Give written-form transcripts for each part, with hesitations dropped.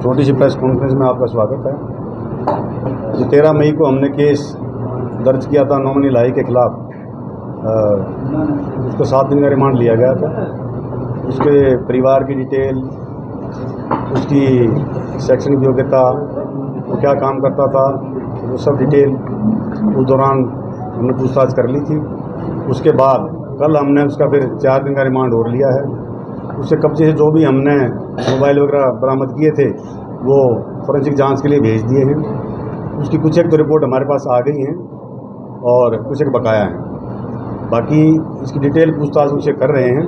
छोटी सी press conference में आपका स्वागत है। जो 13 मई को हमने केस दर्ज किया था नॉमिनी लाई के खिलाफ, उसको 7 दिन का रिमांड लिया गया था। उसके परिवार की डिटेल, उसकी शैक्षणिक योग्यता, वो क्या काम करता था, वो सब डिटेल उस दौरान हमने पूछताछ कर ली थी। उसके बाद कल हमने उसका फिर 4 दिन का रिमांड और लिया है। उससे कब्जे से जो भी हमने मोबाइल वगैरह बरामद किए थे वो फॉरेंसिक जांच के लिए भेज दिए हैं। उसकी कुछ एक तो रिपोर्ट हमारे पास आ गई हैं और कुछ एक बकाया हैं। बाकी इसकी डिटेल पूछताछ उनसे कर रहे हैं।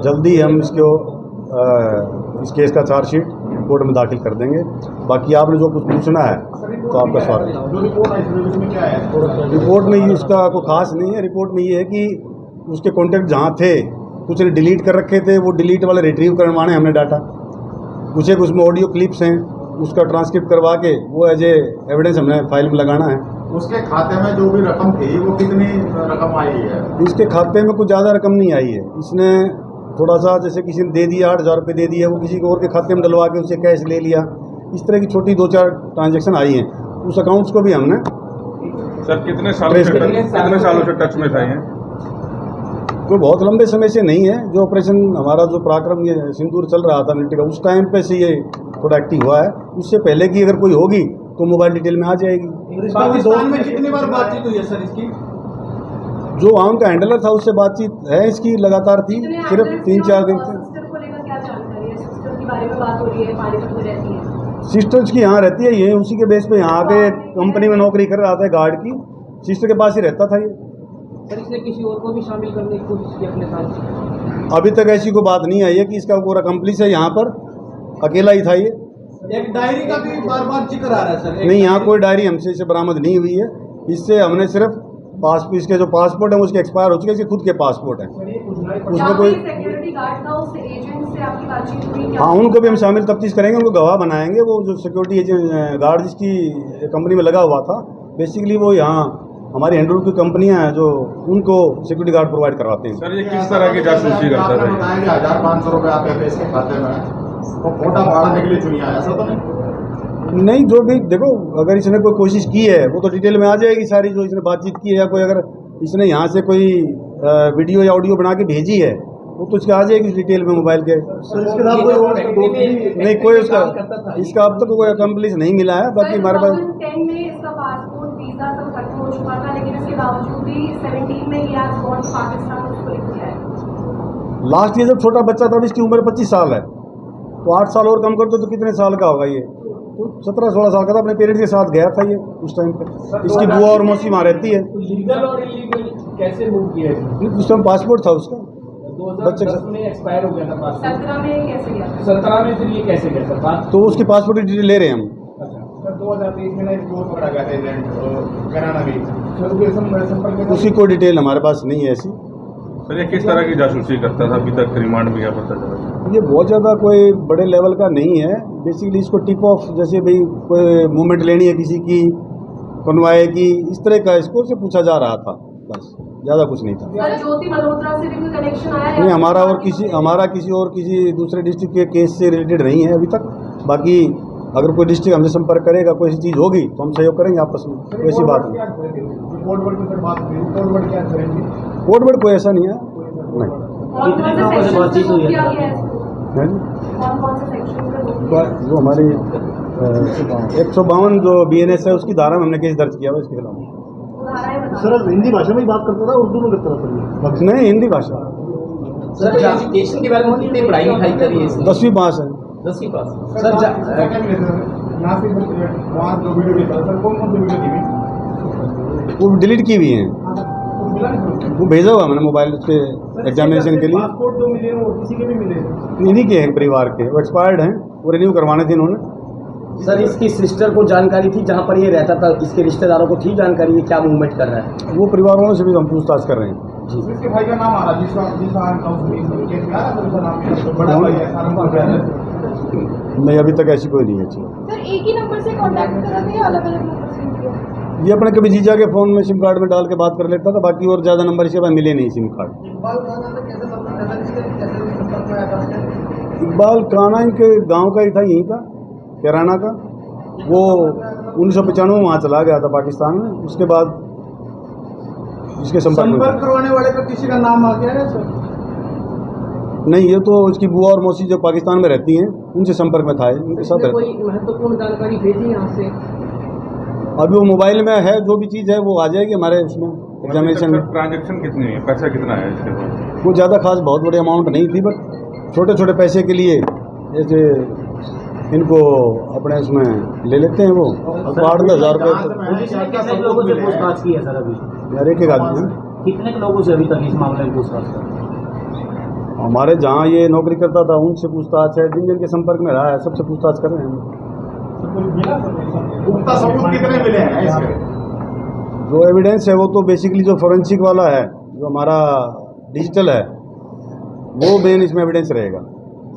जल्दी हम इस केस का चार्जशीट कोर्ट में दाखिल कर देंगे। बाकी आपने जो कुछ पूछना है तो आपका स्वागत है। रिपोर्ट में इसका कोई खास नहीं है। रिपोर्ट में ये है कि उसके कॉन्टैक्ट जहाँ थे कुछ ने डिलीट कर रखे थे, वो डिलीट वाले रिट्रीव करवाने हमने डाटा। कुछ एक उसमें ऑडियो क्लिप्स हैं, उसका ट्रांसक्रिप्ट करवा के वो एज ए एविडेंस हमने फाइल में लगाना है। उसके खाते में जो भी रकम थी वो कितनी रकम आई है? इसके खाते में कुछ ज़्यादा रकम नहीं आई है। इसने थोड़ा सा जैसे किसी ने दे दिया 8,000 रुपये दे दिया, वो किसी को और के खाते में डलवा के उसे कैश ले लिया। इस तरह की छोटी 2-4 ट्रांजेक्शन आई हैं। उस अकाउंट्स को भी हमने सर कितने सालों से टच में था? ये कोई बहुत लंबे समय से नहीं है। जो ऑपरेशन हमारा जो पराक्रम ये सिंदूर चल रहा था मिलिट्री का, उस टाइम पे से ये थोड़ा एक्टिव हुआ है। उससे पहले की अगर कोई होगी तो मोबाइल डिटेल में आ जाएगी। पाकिस्तान में कितनी बार बातचीत हुई है सर इसकी? जो वहाँ उनका हैंडलर था उससे बातचीत है इसकी लगातार थी, सिर्फ 3-4 दिन से। सिस्टर्स की यहाँ रहती है, ये उसी के बेस पे यहाँ आके कंपनी में नौकरी कर रहा था गार्ड की। सिस्टर के पास ही रहता था ये। सर इसने किसी और को भी शामिल करने की कोशिश की अपने साथ? अभी तक ऐसी कोई बात नहीं आई है कि इसका पूरा कंप्लीट है। यहाँ पर अकेला ही था ये। एक डायरी का भी बार बार जिक्र आ रहा है सर। नहीं, यहाँ कोई डायरी हमसे इसे बरामद नहीं हुई है। इससे हमने सिर्फ इसके जो पासपोर्ट है उसके एक्सपायर हो चुके, इसके खुद के पासपोर्ट हैं। उसमें कोई सिक्योरिटी गार्ड था, उस एजेंट से आपकी बातचीत हुई? हाँ, उनको भी हम शामिल तफ्तीश करेंगे, उनको गवाह बनाएंगे। वो जो सिक्योरिटी एजेंट गार्ड जिसकी कंपनी में लगा हुआ था, बेसिकली वो यहाँ हमारी हैंडल की कंपनियां हैं जो उनको सिक्योरिटी गार्ड प्रोवाइड करवाते हैं। सर ये किस तरह की जासूसी करता था? बताया कि 1,500 रुपये आपके इसके खाते में तो फोटा फाड़ने के लिए चुनिया है, ऐसा तो नहीं। जो भी देखो, अगर इसने कोई कोशिश की है वो तो डिटेल में आ जाएगी सारी, जो इसने बातचीत की है। या कोई अगर इसने यहाँ से कोई वीडियो या ऑडियो बना के भेजी है वो तो इसके आ जाएगी डिटेल में मोबाइल के। सर इसके साथ नहीं, कोई इसका अब तक कोई अकम्प्लिस नहीं मिला है। बाकी हमारे पास 2010 में इसका पासपोर्ट वीजा सब खत्म हो चुका था, लेकिन इसके बावजूद भी 17 में ये आज गॉन पाकिस्तान उसको लेकर आया। लास्ट ईयर जब छोटा बच्चा था, इसकी उम्र 25 साल है, तो 8 साल और कम कर दो तो कितने साल का होगा ये? तो 17-16 साल का था। अपने पेरेंट्स के साथ गया था ये उस टाइम पे। इसकी बुआ और मौसी वहाँ रहती है। लीगल और इलीगल कैसे मूव किया है? उस टाइम पासपोर्ट था उसका, 2010 में एक्सपायर हो गया था पासपोर्ट। 17 में कैसे गया? 17 में फिर ये कैसे गया सर बात? तो उसकी पासपोर्ट की डिटेल ले रहे हैं हम। सर 2023 में एक गोल पकड़ा गया था एजेंट कराना भी सर, संपर्क उसकी कोई डिटेल हमारे पास नहीं है ऐसी। सर ये किस तरह की जासूसी करता था? अभी तक रिमांड भी क्या पता चला? ये बहुत ज़्यादा कोई बड़े लेवल का नहीं है। बेसिकली इसको टिप ऑफ, जैसे भाई कोई मूवमेंट लेनी है किसी की, कन्वाय की, इस तरह का इसको से पूछा जा रहा था, बस ज़्यादा कुछ नहीं था। सर ज्योति मल्होत्रा से भी कोई कनेक्शन आया है? नहीं, हमारा किसी दूसरे डिस्ट्रिक्ट के केस से रिलेटेड नहीं है अभी तक। बाकी अगर कोई डिस्ट्रिक्ट हमसे संपर्क करेगा, कोई ऐसी चीज़ होगी तो हम सहयोग करेंगे आपस में। वैसी बात नहीं। कोर्ट कोई ऐसा नहीं है। नहीं, कौन-कौन से बातचीत हुई है? किया गया है? है जी? कौन-कौन से सेक्शन पे? जो हमारी 152 जो BNS है उसकी धारा में हमने केस दर्ज किया हुआ इसके खिलाफ। सर हिंदी भाषा में ही बात करता था, उर्दू में करता था सर? नहीं, हिंदी भाषा। सर एजुकेशन के बारे में कितनी पढ़ाई लिखाई करी है? 10वीं पास है। 10वीं पास। सर यहाँ से वहाँ जो वीडियो देखा सर, कौन कौन सी वीडियो थी? वो डिलीट की हुई हैं, वो भेजा हुआ मैंने मोबाइल उसके एग्जामिनेशन के लिए। पासपोर्ट जो मिले वो किसी के भी मिले? इन्हीं के हैं परिवार के, वो एक्सपायर्ड हैं, वो रिन्यू करवाने थे इन्होंने। सर इसकी सिस्टर को जानकारी थी जहाँ पर ये रहता था, इसके रिश्तेदारों को थी जानकारी ये क्या मूवमेंट कर रहा है? वो परिवार वालों से भी हम पूछताछ कर रहे हैं। इसके भाई का नाम आ रहा बड़ा भाई है सारंगपुर का। नहीं, अभी तक ऐसी कोई नहीं है। सर एक ही नंबर से कांटेक्ट कर रहे थे या अलग-अलग नंबर से किया? ये अपने कभी जीजा के फ़ोन में सिम कार्ड में डाल के बात कर लेता था, बाकी और ज़्यादा नंबर इसके पास मिले नहीं सिम कार्ड। इकबाल काना इनके गांव का ही था, यहीं का कैराना का। वो 1995 वहाँ चला गया था पाकिस्तान में। उसके बाद इसके संपर्क में संपर्क करवाने वाले का किसी का नाम आ गया है सर? नहीं, ये तो इसकी बुआ और मौसी जो पाकिस्तान में रहती हैं उनसे संपर्क में था, उनके साथ रहता। कोई महत्वपूर्ण जानकारी भेजी यहाँ से? अभी वो मोबाइल में है, जो भी चीज़ है वो आ जाएगी हमारे उसमें एग्जामिनेशन में। ट्रांजेक्शन कितनी है, पैसा कितना है इसके पास? वो ज़्यादा खास बहुत बड़ी अमाउंट नहीं थी, बट छोटे छोटे पैसे के लिए जैसे इनको अपने उसमें ले लेते हैं वो 8-10 हज़ार रुपये। कितने लोगों से पूछताछ की है सर अभी? यार एक आदमी है। कितने लोगों से अभी तक इस मामले में पूछताछ कर? हमारे जहाँ ये नौकरी करता था उनसे पूछताछ है, जिन जिन के संपर्क में रहा है सबसे पूछताछ कर रहे हैं। पुख्ता सबूत कितने मिले हैं इसके? जो एविडेंस है वो तो बेसिकली जो फोरेंसिक वाला है, जो हमारा डिजिटल है, वो मेन इसमें एविडेंस रहेगा।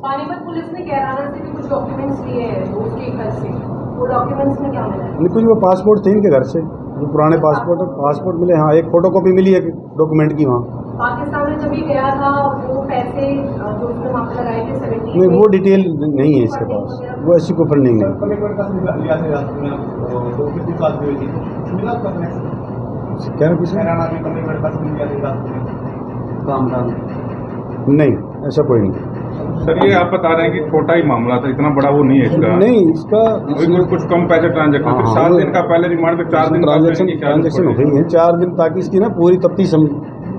पानीपत पुलिस ने कैराना से भी कुछ डॉक्यूमेंट्स लिए हैं उसके घर से, वो डॉक्यूमेंट्स में क्या मिला है? कुछ वो पासपोर्ट थे इनके घर से, जो पुराने पासपोर्ट मिले। हाँ, एक फोटोकॉपी मिली है डॉक्यूमेंट की वहाँ। पाकिस्तान में जब ये गया था वो पैसे जो उसने वहाँ पे लगाए थे 17 नहीं, वो डिटेल नहीं है इसके पास, वो ऐसी कोई फंडिंग नहीं। क्या किसी नहीं, ऐसा कोई नहीं। सर ये आप बता रहे हैं कि छोटा ही मामला था, इतना बड़ा वो नहीं है इसका? नहीं, इसका कुछ कम पैसे ट्रांजेक्शन थे। 7 दिन का पहले रिमांड में 4 दिन ट्रांजेक्शन हो गई है 4 दिन, ताकि इसकी ना पूरी तफ्तीश हम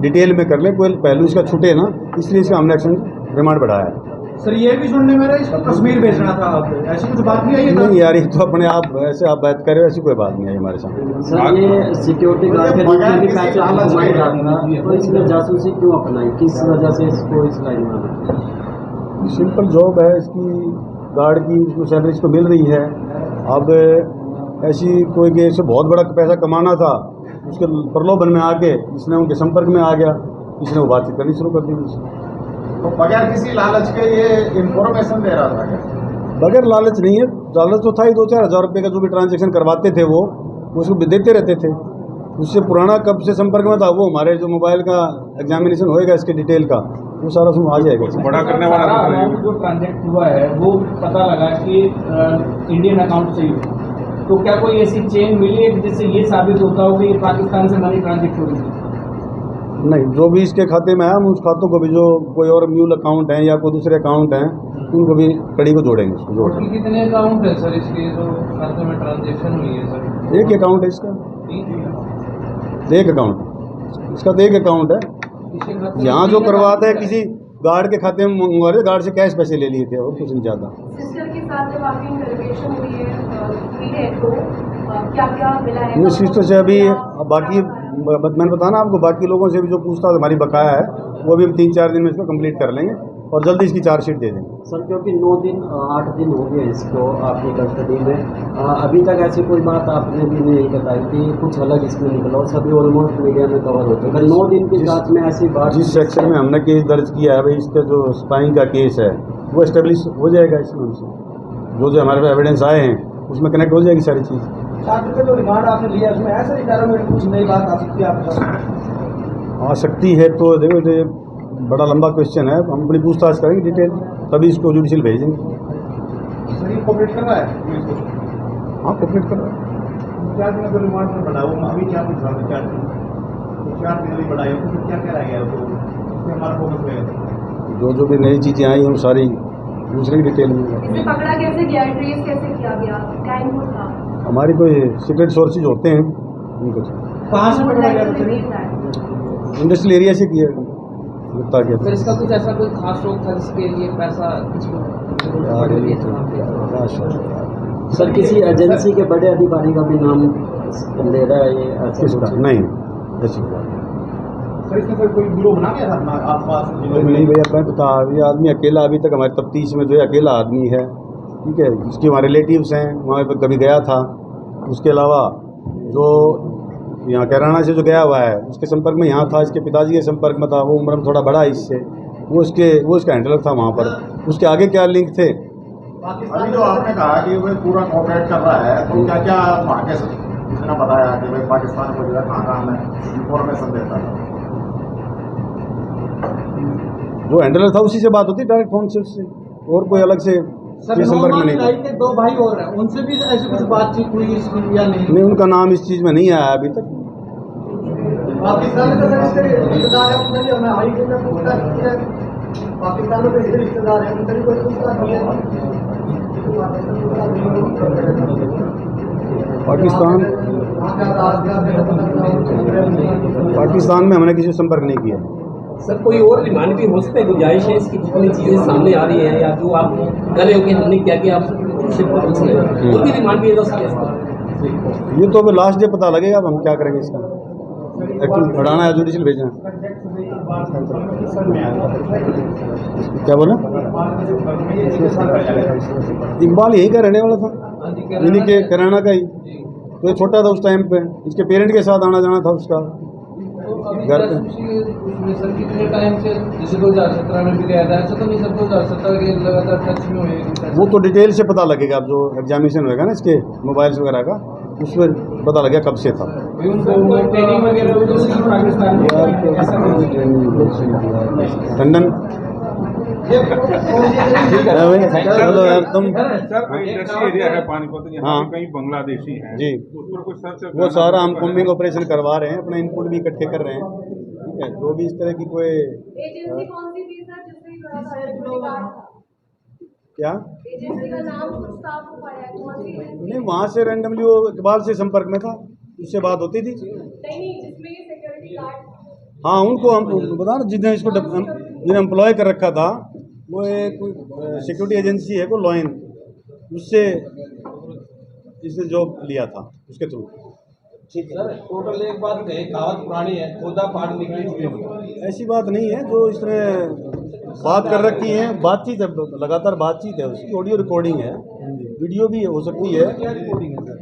डिटेल में कर लें, कोई पहलू इसका छूटे ना, इसलिए इसका हमने एक्शन रिमांड बढ़ाया है। सर ये भी सुनने में रहा इसको कश्मीर भेजना था, ऐसी कुछ बात नहीं आई है? नहीं यार, ये तो अपने आप ऐसे आप बात कर रहे हो, ऐसी कोई बात नहीं आई हमारे सामने। सर ये सिक्योरिटी गार्ड के रूप में भी पैसे घुमाया जा रहा था, तो इसने जासूसी क्यों अपनाई, किस वजह से इसको इस लाइन में आना? सिंपल जॉब है इसकी, गार्ड की, इसको सैलरी इसको मिल रही है। अब ऐसी कोई कि इससे बहुत बड़ा पैसा कमाना था, उसके प्रलोभन में आके इसने उनके संपर्क में आ गया, इसने वो बातचीत करनी शुरू कर दी मुझसे। तो बगैर किसी लालच के ये इन्फॉर्मेशन दे रहा था क्या? बगैर लालच नहीं है, लालच तो था ही। 2-4 हज़ार रुपये का जो भी ट्रांजेक्शन करवाते थे वो उसको देते रहते थे। उससे पुराना कब से संपर्क में था, वो हमारे जो मोबाइल का एग्जामिनेशन होएगा इसके डिटेल का, वो सारा उसमें आ जाएगा। बड़ा करने वाला अमाउंट जो ट्रांजेक्ट हुआ है वो पता लगा कि इंडियन अकाउंट से ही हुआ, तो क्या कोई ऐसी चेन मिली है जिससे ये साबित होता हो कि ये पाकिस्तान से मनी ट्रांजेक्ट हो रही है? नहीं, जो भी इसके खाते में है हम उस खातों को भी, जो कोई और म्यूल अकाउंट हैं या कोई दूसरे अकाउंट हैं, उनको भी कड़ी को जोड़ेंगे। उसको जोड़ेंगे। कितने अकाउंट है सर इसके जो खाते में ट्रांजेक्शन हुई है सर? एक अकाउंट है इसका, एक अकाउंट इसका, तो एक अकाउंट है। यहाँ जो करवाता है किसी गार्ड के खाते में मंगवा रहे, गार्ड से कैश पैसे ले लिए थे और कुछ नहीं ज़्यादा। सिस्टर के साथ जब आपकी इंटरोगेशन हुई है तो क्या क्या मिला है? नहीं, सिस्टर से अभी बाकी मैंने बताया ना आपको, बाकी लोगों से भी जो पूछताछ हमारी बकाया है वो भी हम 3-4 दिन में इसको कंप्लीट कर लेंगे और जल्दी इसकी चार्जशीट दे देंगे। सर क्योंकि 8 दिन हो गए इसको आपकी कस्टडी में, अभी तक ऐसी कोई बात आपने भी नहीं बताई कि कुछ अलग इसमें निकला, और सभी ऑलमोस्ट मीडिया में कवर हो चुका है। 9 दिन की जांच में ऐसी बात, जिस सेक्शन में हमने केस दर्ज किया है भाई, इसका जो स्पाइंग का केस है वो एस्टेब्लिश हो जाएगा इसमें। जो जो हमारे पास एविडेंस आए हैं उसमें कनेक्ट हो जाएगी सारी चीज़। 7 रुपये जो रिमांड आपने लिया उसमें ऐसे इशारों में कुछ नई बात आ सकती है आपके पास? आ सकती है तो देखो, ये बड़ा लंबा क्वेश्चन है, हम अपनी पूछताछ करेंगे डिटेल, तभी इसको जुडिशियल भेजेंगे। सर ये कोऑपरेट कर रहा है पुलिस को? हाँ, कोऑपरेट कर रहा है। 4 दिन का रिमांड में बढ़ा, वो अभी क्या पूछ रहा था? 4 दिन अभी बढ़ाई, तो क्या कह रहा गया? तो उसमें हमारा फोकस रहेगा। जो भी नई चीज़ें आई हैं वो सारी दूसरी डिटेल में। इसे पकड़ा कैसे गया, ट्रेस कैसे किया गया, क्या इनपुट था? हमारी कोई सीक्रेट सोर्सेज होते हैं उनको, कहाँ से पकड़ा गया था? इंडस्ट्रियल एरिया से किया गुप्ता के। सर इसका कुछ ऐसा कोई खास शौक था जिसके लिए पैसा सर किसी एजेंसी के बड़े अधिकारी का भी नाम ले रहा है ये? किसका? नहीं, ऐसी बात सर इसमें सर कोई गिरोह बना गया था अपना आसपास? नहीं भैया, मैं बता, ये आदमी अकेला अभी तक हमारी तफ्तीश में जो है अकेला आदमी है, ठीक है। इसके हमारे रिलेटिव्स हैं, वहाँ पर कभी गया था। उसके अलावा जो यहाँ कैराना से जो गया हुआ है उसके संपर्क में यहाँ था, इसके पिताजी के संपर्क में था, वो उम्र में थोड़ा बड़ा है इससे, वो इसका हैंडलर था वहाँ पर। उसके आगे क्या लिंक थे? अभी जो आपने कहा कि वो पूरा कोऑपरेट कर रहा है, तो क्या क्या वहाँ के इसने बताया कि भाई पाकिस्तान को जो है कहाँ हमें इंफॉर्मेशन देता है? जो हैंडलर था उसी से बात होती डायरेक्ट फोन से उससे। और कोई अलग से सर ये संपर्क में नहीं था। के 2 भाई और हैं, उनसे भी ऐसी कुछ बातचीत हुई इसकी या नहीं? नहीं, उनका नाम इस चीज़ में नहीं आया अभी तक। पाकिस्तान में तो इसके रिश्तेदार हैं, उनसे भी हमें हाई कोर्ट में पूछताछ की है। पाकिस्तान में तो इसके रिश्तेदार हैं, उनसे भी कोई पूछताछ की है। पाकिस्तान में हमने किसी से संपर्क नहीं किया। सर कोई और रिमांड भी हो सकता है? गुंजाइश है इसकी, जितनी चीजें सामने आ रही हैं या जो आप कर रहे हो कि हमने क्या किया, आप सिर्फ पूछ रहे हो, और भी रिमांड भी जा सकता है? ये तो अभी लास्ट डे पता लगेगा, अब हम क्या करेंगे इसका। एक्चुअली बढ़ाना है, जुडिशल भेजना है। क्या बोला? इकबाल यहीं का रहने वाला था, इन्हीं के कराना का ही। तो ये छोटा था उस टाइम पे, इसके पेरेंट के साथ आना जाना था उसका घर पे। सर कितने टाइम से, जैसे 2017 में भी गया था, ऐसा तो नहीं सर 2017 के लगातार टच में हुए? वो तो डिटेल से पता लगेगा, अब जो एग्जामिनेशन होएगा ना इसके मोबाइल्स वगैरह का, उसमें पता लगेगा कब से था। उनको ट्रेनिंग वगैरह हुई तो पाकिस्तान में लंदन। चलो यार तुम। सर इंडस्ट्री एरिया है पानीपत, यहाँ हाँ। पे कई बांग्लादेशी हैं जी। उस पर कोई सर्च वो सारा हम कॉम्बिंग ऑपरेशन करवा रहे हैं, अपना इनपुट भी इकट्ठे कर रहे हैं, ठीक है। जो भी इस तरह की कोई एजेंसी कौन सी थी सर जिससे जुड़ा था सिक्योरिटी गार्ड था? क्या एजेंसी का नाम कुछ साफ हो पाया है? कौन सी एजेंसी? नहीं, वहाँ से रैंडमली वो इकबाल से संपर्क में था, उससे बात होती थी। नहीं, जिसमें ये सिक्योरिटी गार्ड था। हाँ, उनको हम बता रहे, जिसने इसको जिन्हें एम्प्लॉय कर रखा था, वो एक सिक्योरिटी एजेंसी है, को लॉयन, उससे इसने जॉब लिया था, उसके थ्रू। सर टोटल एक बात कही, कहावत पुरानी है, खोदा फाड़ निकली हुई। ऐसी बात नहीं है, जो इसने बात कर रखी है, बातचीत है, लगातार बातचीत है, उसकी ऑडियो रिकॉर्डिंग है, वीडियो भी हो सकती है। क्या रिकॉर्डिंग है सर?